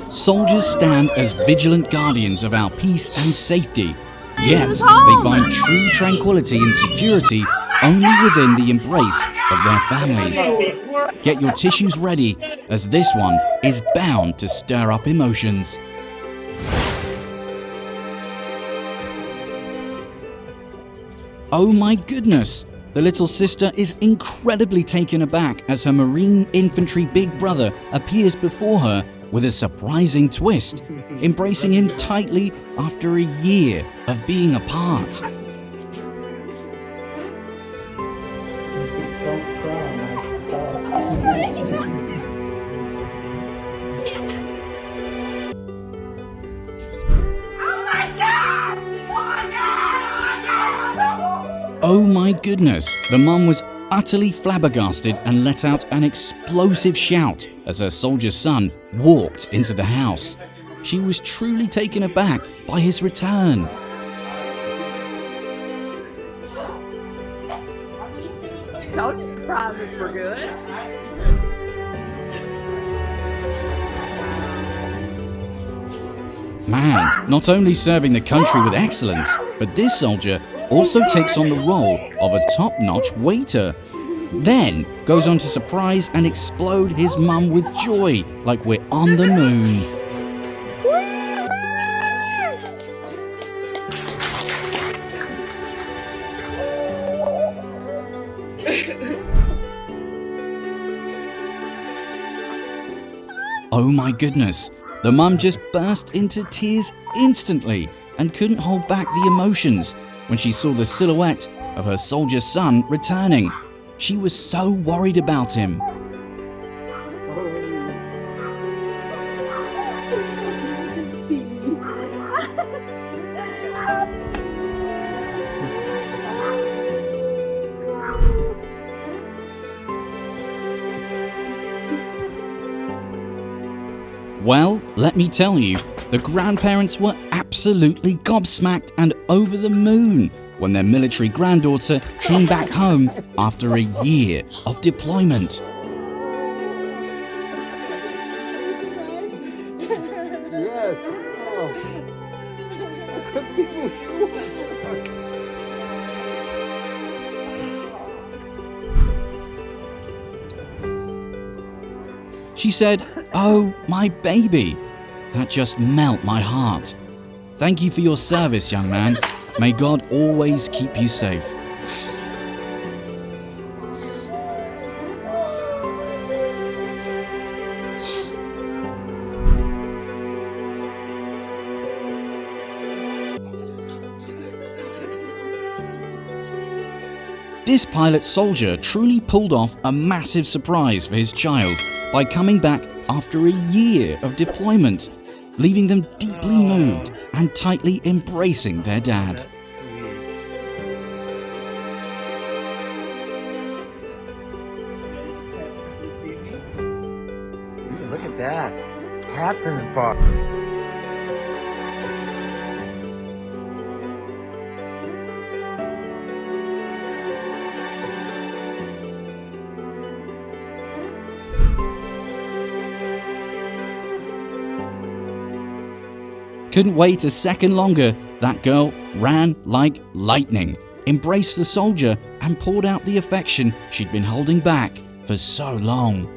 Soldiers stand as vigilant guardians of our peace and safety, yet they find true tranquility and security only within the embrace of their families. Get your tissues ready, as this one is bound to stir up emotions. Oh my goodness! The little sister is incredibly taken aback as her Marine infantry big brother appears before her with a surprising twist, embracing him tightly after a year of being apart. Oh my goodness, the mum was utterly flabbergasted and let out an explosive shout as her soldier son walked into the house. She was truly taken aback by his return. Told you surprises were good. Man, not only serving the country with excellence, but this soldier also takes on the role of a top-notch waiter. Then goes on to surprise and explode his mum with joy like we're on the moon. Oh my goodness, the mum just burst into tears instantly and couldn't hold back the emotions when she saw the silhouette of her soldier son returning. She was so worried about him. Well, let me tell you, the grandparents were absolutely gobsmacked and over the moon when their military granddaughter came back home after a year of deployment. Yes. She said, "Oh, my baby." That just melt my heart. Thank you for your service, young man. May God always keep you safe. This pilot soldier truly pulled off a massive surprise for his child by coming back after a year of deployment, leaving them deeply moved and tightly embracing their dad. That's sweet. Ooh, look at that. Captain's bar. Couldn't wait a second longer. That girl ran like lightning, embraced the soldier, and poured out the affection she'd been holding back for so long.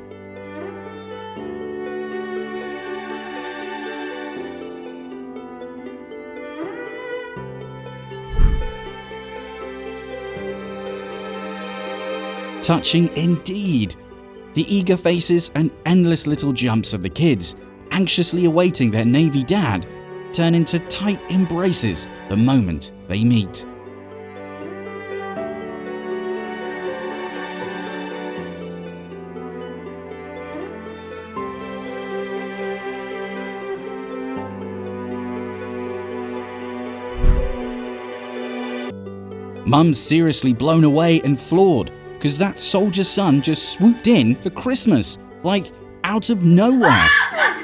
Touching indeed. The eager faces and endless little jumps of the kids, anxiously awaiting their Navy dad, turn into tight embraces the moment they meet. Mum's seriously blown away and floored because that soldier's son just swooped in for Christmas, like out of nowhere.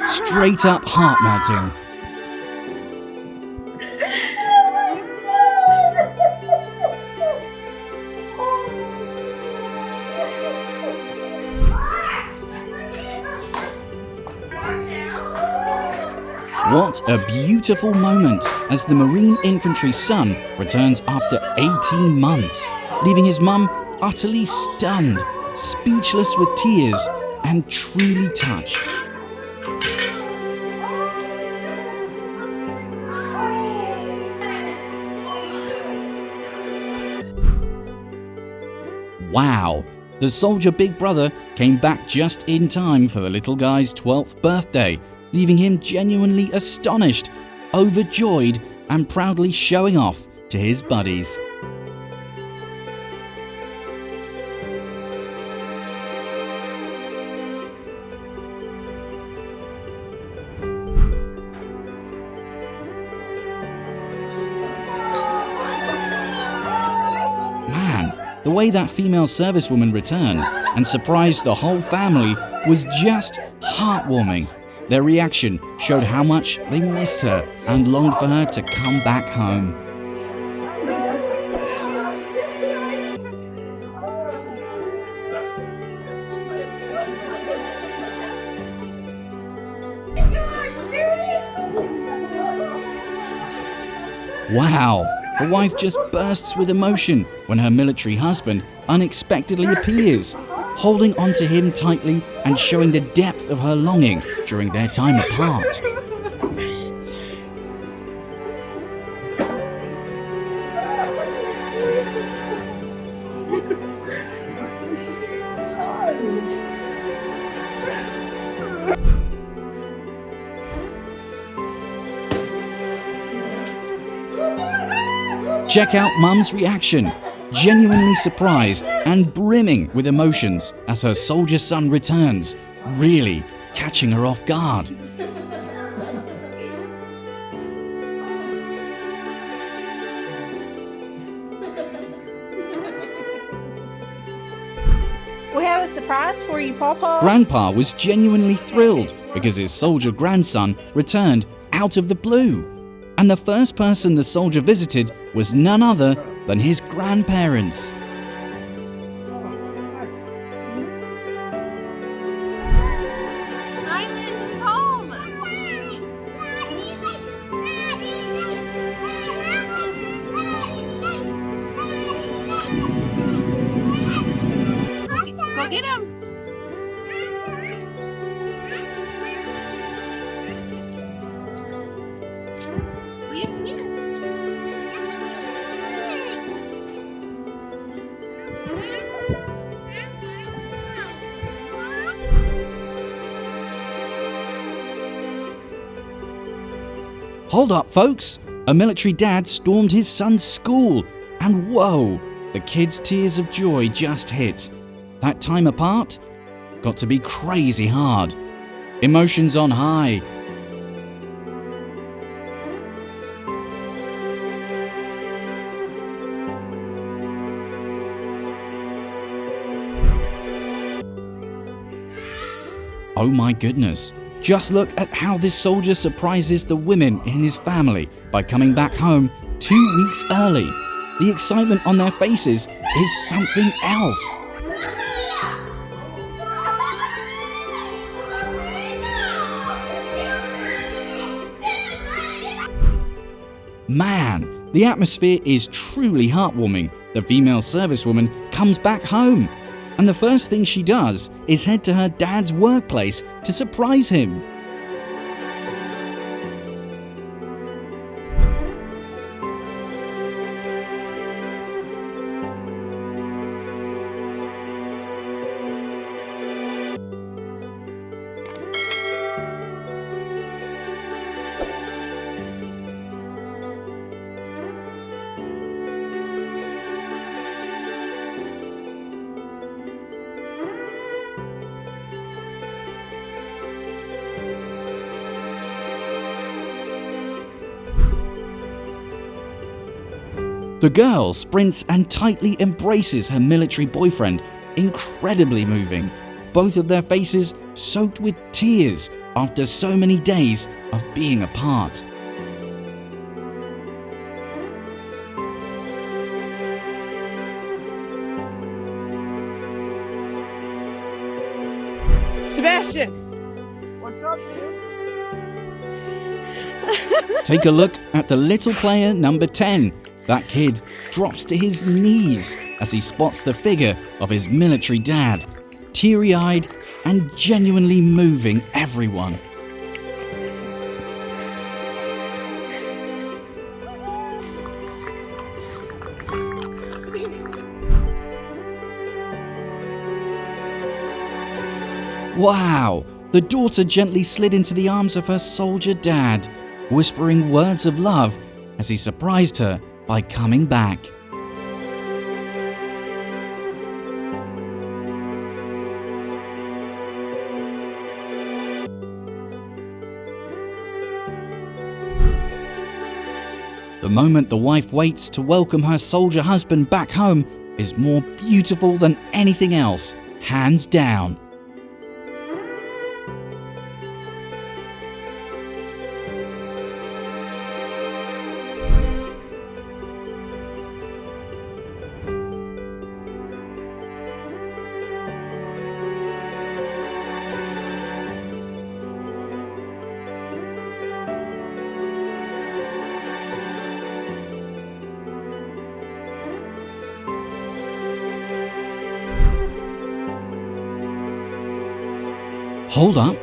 Straight up heart melting. What a beautiful moment as the Marine Infantry's son returns after 18 months, leaving his mum utterly stunned, speechless with tears, and truly touched. Wow! The soldier big brother came back just in time for the little guy's 12th birthday, leaving him genuinely astonished, overjoyed, and proudly showing off to his buddies. Man, the way that female servicewoman returned and surprised the whole family was just heartwarming. Their reaction showed how much they missed her and longed for her to come back home. Wow! The wife just bursts with emotion when her military husband unexpectedly appears, holding onto him tightly and showing the depth of her longing during their time apart. Check out Mum's reaction, genuinely surprised and brimming with emotions as her soldier son returns, really catching her off guard. We have a surprise for you, Pawpaw. Grandpa was genuinely thrilled because his soldier grandson returned out of the blue. And the first person the soldier visited was none other than his grandparents. Go get him. Hold up, folks! A military dad stormed his son's school, and whoa, the kid's tears of joy just hit. That time apart got to be crazy hard. Emotions on high. Oh my goodness. Just look at how this soldier surprises the women in his family by coming back home 2 weeks early. The excitement on their faces is something else. Man, the atmosphere is truly heartwarming. The female servicewoman comes back home, and the first thing she does is head to her dad's workplace to surprise him. The girl sprints and tightly embraces her military boyfriend, incredibly moving, both of their faces soaked with tears after so many days of being apart. Sebastian. What's up, dude? Take a look at the little player number 10. That kid drops to his knees as he spots the figure of his military dad, teary-eyed and genuinely moving everyone. Wow! The daughter gently slid into the arms of her soldier dad, whispering words of love as he surprised her by coming back. The moment the wife waits to welcome her soldier husband back home is more beautiful than anything else, hands down. Hold up.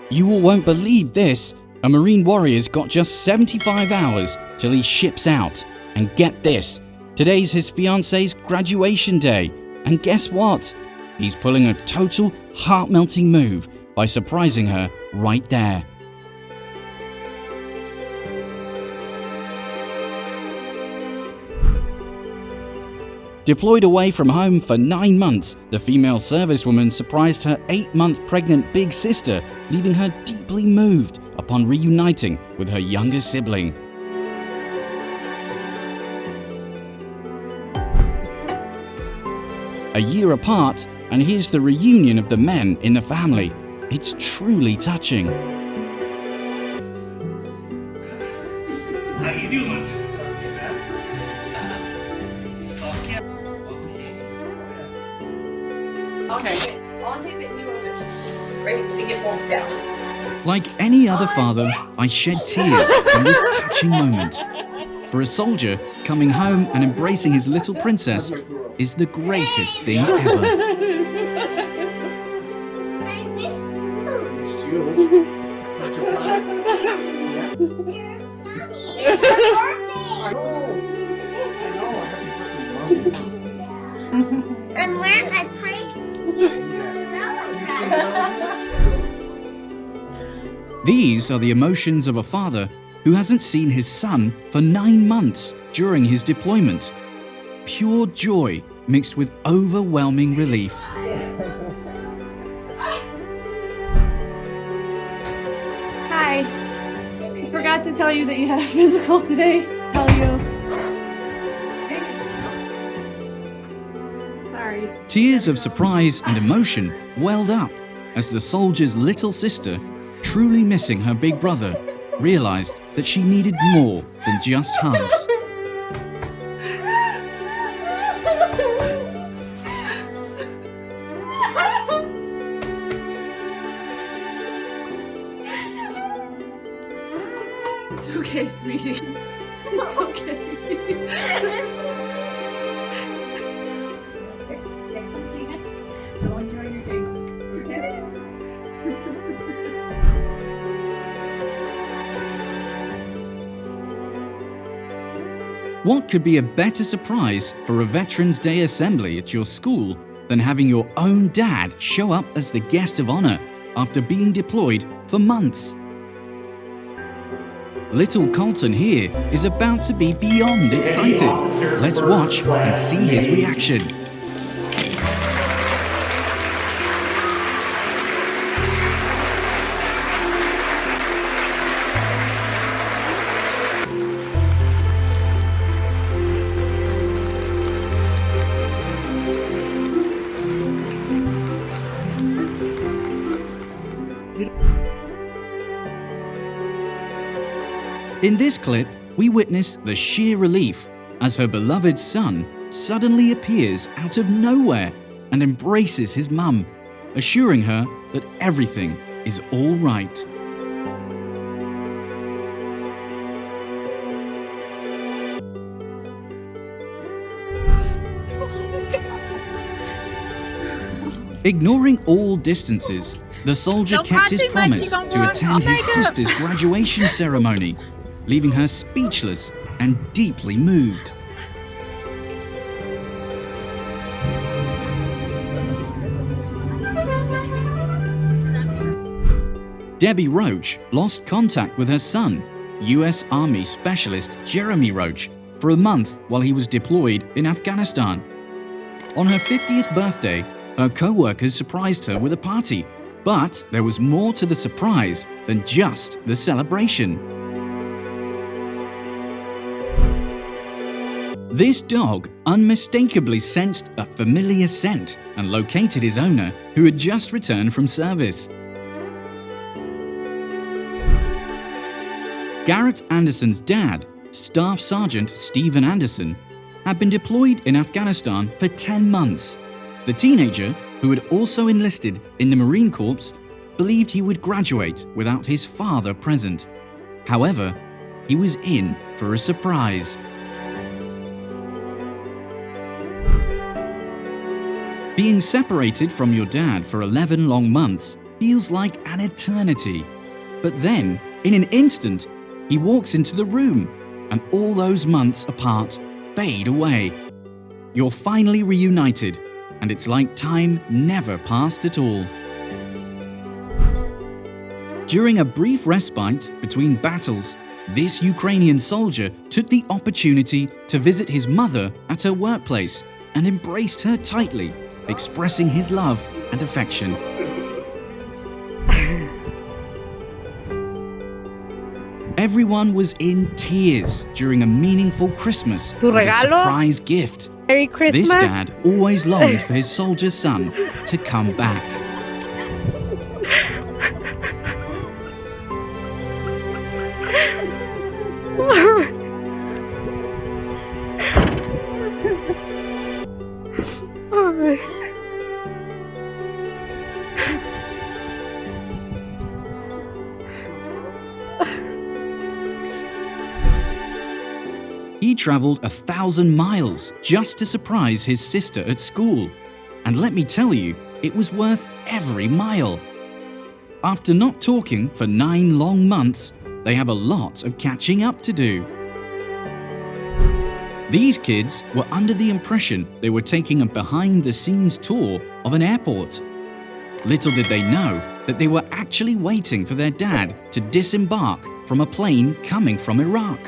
You all won't believe this. A Marine warrior's got just 75 hours till he ships out. And get this, today's his fiancée's graduation day. And guess what? He's pulling a total heart-melting move by surprising her right there. Deployed away from home for 9 months, the female servicewoman surprised her 8-month pregnant big sister, leaving her deeply moved upon reuniting with her younger sibling. A year apart, and here's the reunion of the men in the family. It's truly touching. How you doing? Okay. I'll take it. You over. Great. It gets folds down. Like any other father, I shed tears in this touching moment. For a soldier, coming home and embracing his little princess is the greatest thing ever. I miss It's you. It's her I know. Happy birthday. And when I play These are the emotions of a father who hasn't seen his son for 9 months during his deployment. Pure joy mixed with overwhelming relief. Hi. I forgot to tell you that you had a physical today. Tell you. Sorry. Tears of surprise and emotion welled up as the soldier's little sister, truly missing her big brother, realized that she needed more than just hugs. It's okay, sweetie. It's okay. Take some peanuts. Go enjoy your day. Okay? What could be a better surprise for a Veterans Day assembly at your school than having your own dad show up as the guest of honor after being deployed for months? Little Colton here is about to be beyond excited. Let's watch and see his reaction. In this clip, we witness the sheer relief as her beloved son suddenly appears out of nowhere and embraces his mum, assuring her that everything is all right. Ignoring all distances, the soldier kept his promise to attend his sister's graduation ceremony, leaving her speechless and deeply moved. Debbie Roach lost contact with her son, US Army Specialist Jeremy Roach, for a month while he was deployed in Afghanistan. On her 50th birthday, her co-workers surprised her with a party, but there was more to the surprise than just the celebration. This dog unmistakably sensed a familiar scent and located his owner, who had just returned from service. Garrett Anderson's dad, Staff Sergeant Stephen Anderson, had been deployed in Afghanistan for 10 months. The teenager, who had also enlisted in the Marine Corps, believed he would graduate without his father present. However, he was in for a surprise. Being separated from your dad for 11 long months feels like an eternity. But then, in an instant, he walks into the room, and all those months apart fade away. You're finally reunited, and it's like time never passed at all. During a brief respite between battles, this Ukrainian soldier took the opportunity to visit his mother at her workplace and embraced her tightly, expressing his love and affection. Everyone was in tears during a meaningful Christmas with a surprise gift. Merry Christmas. This dad always longed for his soldier son to come back. He traveled 1,000 miles just to surprise his sister at school. And let me tell you, it was worth every mile. After not talking for 9 long months, they have a lot of catching up to do. These kids were under the impression they were taking a behind-the-scenes tour of an airport. Little did they know that they were actually waiting for their dad to disembark from a plane coming from Iraq.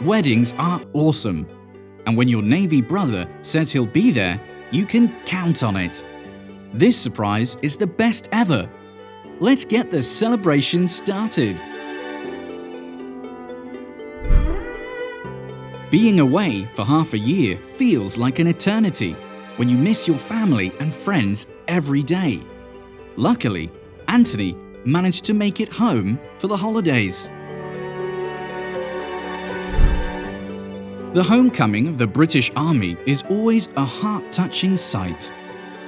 Weddings are awesome, and when your Navy brother says he'll be there, you can count on it. This surprise is the best ever. Let's get the celebration started. Being away for half a year feels like an eternity when you miss your family and friends every day. Luckily, Anthony managed to make it home for the holidays. The homecoming of the British Army is always a heart-touching sight.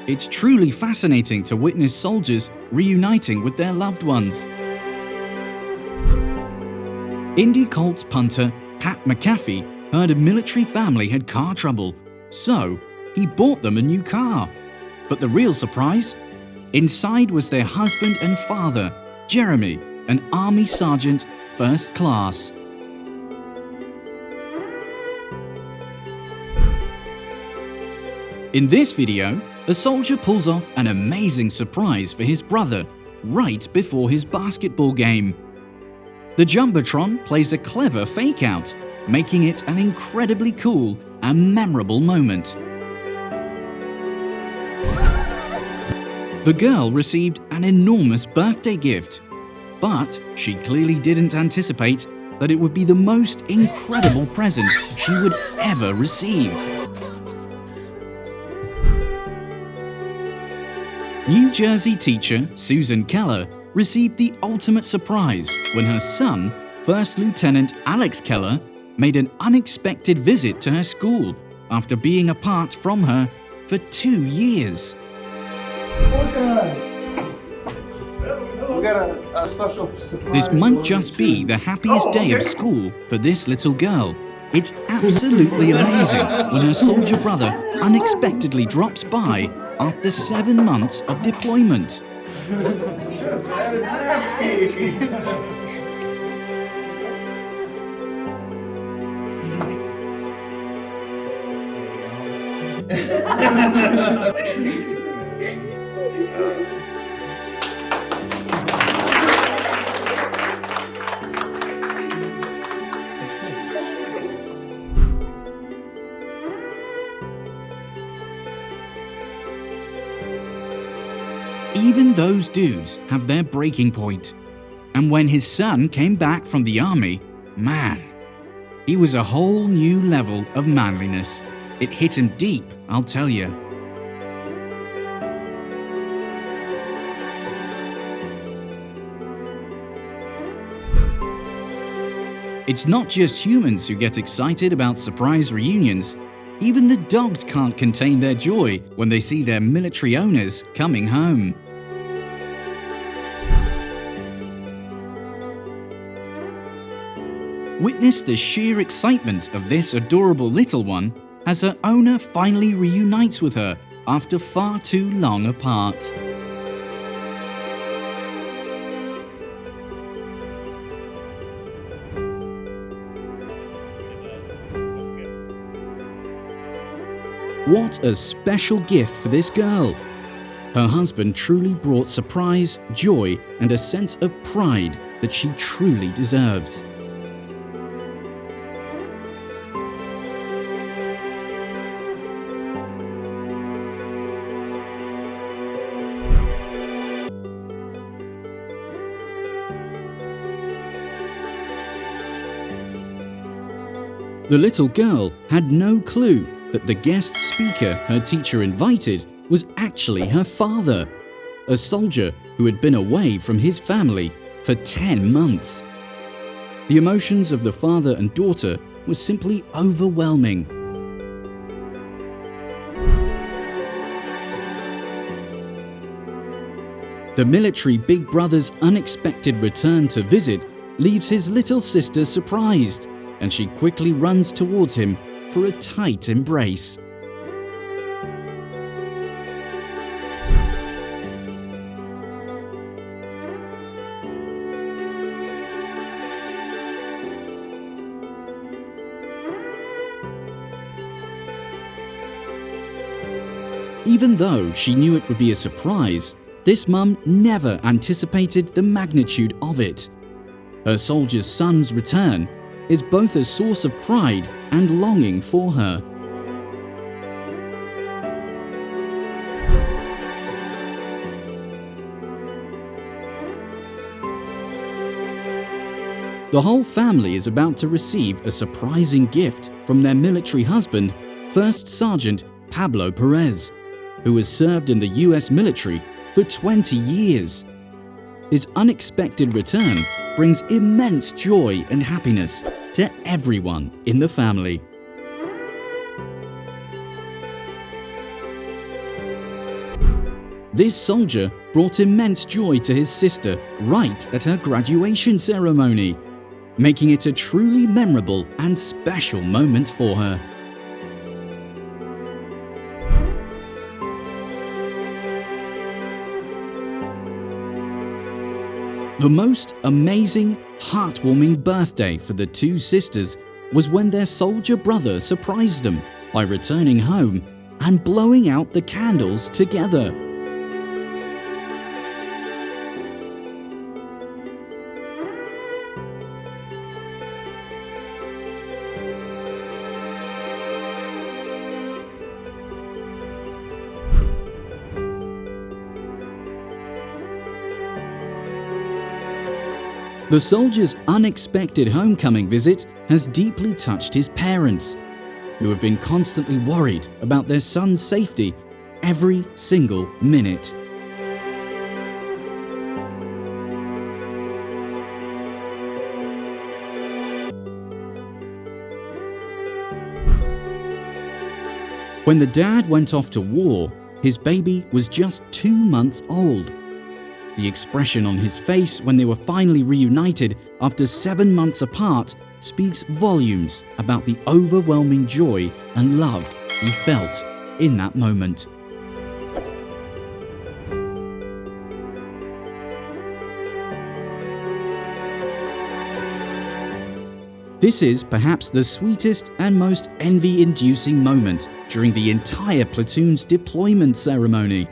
It's truly fascinating to witness soldiers reuniting with their loved ones. Indy Colts punter Pat McAfee heard a military family had car trouble, so he bought them a new car. But the real surprise? Inside was their husband and father, Jeremy, an Army Sergeant First Class. In this video, a soldier pulls off an amazing surprise for his brother right before his basketball game. The Jumbotron plays a clever fake-out, making it an incredibly cool and memorable moment. The girl received an enormous birthday gift, but she clearly didn't anticipate that it would be the most incredible present she would ever receive. New Jersey teacher Susan Keller received the ultimate surprise when her son, First Lieutenant Alex Keller, made an unexpected visit to her school after being apart from her for 2 years. We got a special surprise. This might just be the happiest day of school for this little girl, It's absolutely amazing when her soldier brother unexpectedly drops by after 7 months of deployment. Just had a nappy. Even those dudes have their breaking point. And when his son came back from the army, man, he was a whole new level of manliness. It hit him deep, I'll tell you. It's not just humans who get excited about surprise reunions. Even the dogs can't contain their joy when they see their military owners coming home. Witness the sheer excitement of this adorable little one as her owner finally reunites with her after far too long apart. What a special gift for this girl! Her husband truly brought surprise, joy, and a sense of pride that she truly deserves. The little girl had no clue that the guest speaker her teacher invited was actually her father, a soldier who had been away from his family for 10 months. The emotions of the father and daughter were simply overwhelming. The military big brother's unexpected return to visit leaves his little sister surprised, and she quickly runs towards him for a tight embrace. Even though she knew it would be a surprise, this mum never anticipated the magnitude of it. Her soldier's son's return is both a source of pride and longing for her. The whole family is about to receive a surprising gift from their military husband, First Sergeant Pablo Perez, who has served in the US military for 20 years. His unexpected return brings immense joy and happiness to everyone in the family. This soldier brought immense joy to his sister right at her graduation ceremony, making it a truly memorable and special moment for her. The most amazing, heartwarming birthday for the two sisters was when their soldier brother surprised them by returning home and blowing out the candles together. The soldier's unexpected homecoming visit has deeply touched his parents, who have been constantly worried about their son's safety every single minute. When the dad went off to war, his baby was just 2 months old. The expression on his face when they were finally reunited after 7 months apart speaks volumes about the overwhelming joy and love he felt in that moment. This is perhaps the sweetest and most envy-inducing moment during the entire platoon's deployment ceremony.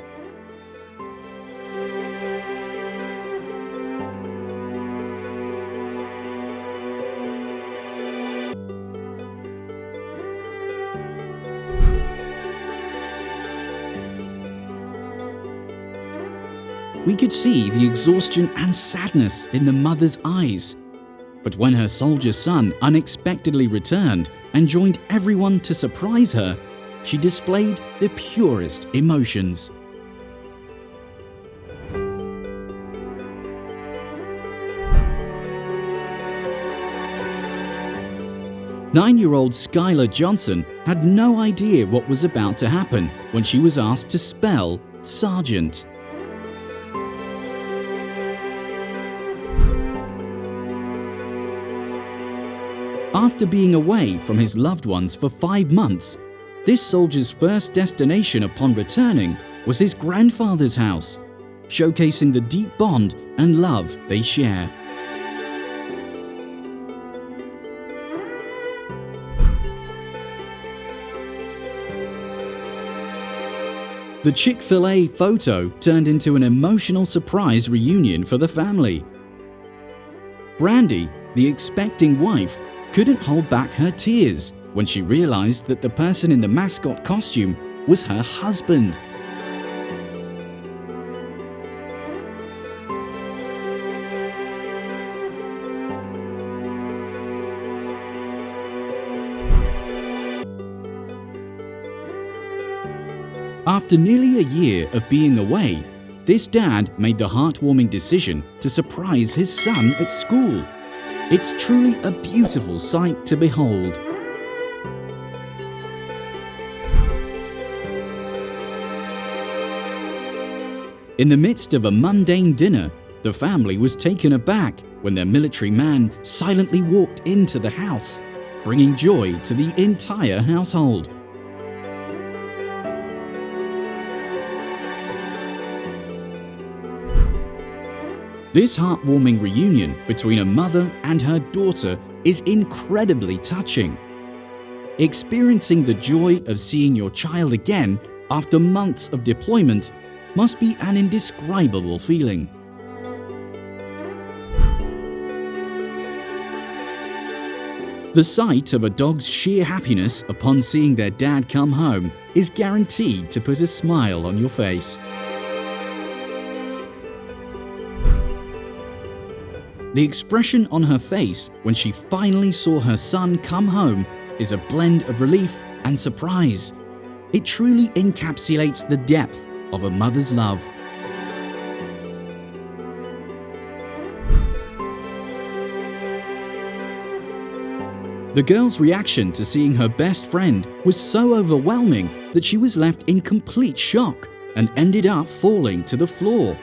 We could see the exhaustion and sadness in the mother's eyes. But when her soldier son unexpectedly returned and joined everyone to surprise her, she displayed the purest emotions. Nine-year-old Skylar Johnson had no idea what was about to happen when she was asked to spell Sergeant. After being away from his loved ones for 5 months, this soldier's first destination upon returning was his grandfather's house, showcasing the deep bond and love they share. The Chick-fil-A photo turned into an emotional surprise reunion for the family. Brandy, the expecting wife, couldn't hold back her tears when she realized that the person in the mascot costume was her husband. After nearly a year of being away, this dad made the heartwarming decision to surprise his son at school. It's truly a beautiful sight to behold. In the midst of a mundane dinner, the family was taken aback when their military man silently walked into the house, bringing joy to the entire household. This heartwarming reunion between a mother and her daughter is incredibly touching. Experiencing the joy of seeing your child again after months of deployment must be an indescribable feeling. The sight of a dog's sheer happiness upon seeing their dad come home is guaranteed to put a smile on your face. The expression on her face when she finally saw her son come home is a blend of relief and surprise. It truly encapsulates the depth of a mother's love. The girl's reaction to seeing her best friend was so overwhelming that she was left in complete shock and ended up falling to the floor.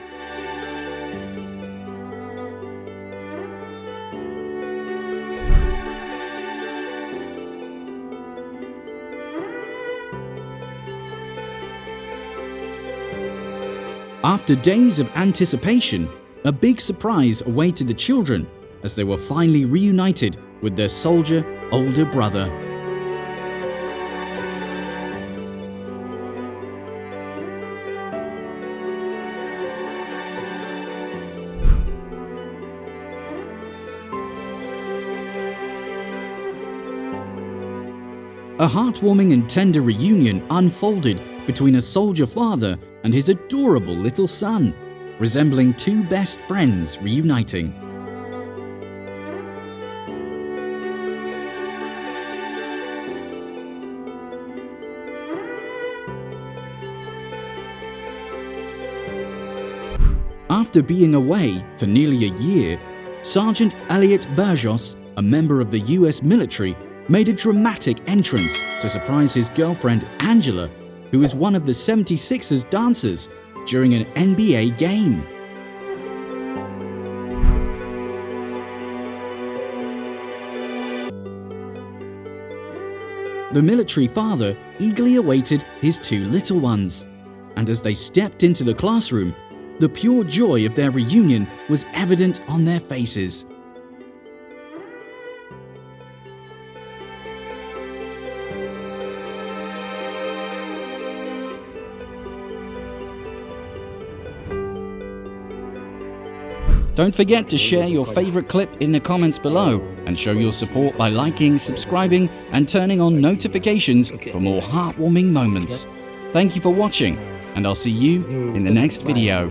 After days of anticipation, a big surprise awaited the children as they were finally reunited with their soldier older brother. A heartwarming and tender reunion unfolded between a soldier father and his adorable little son, resembling two best friends reuniting. After being away for nearly a year, Sergeant Elliot Burgos, a member of the US military, made a dramatic entrance to surprise his girlfriend Angela, who is one of the 76ers dancers, during an NBA game. The military father eagerly awaited his two little ones, and as they stepped into the classroom, the pure joy of their reunion was evident on their faces. Don't forget to share your favorite clip in the comments below and show your support by liking, subscribing, and turning on notifications for more heartwarming moments. Thank you for watching, and I'll see you in the next video.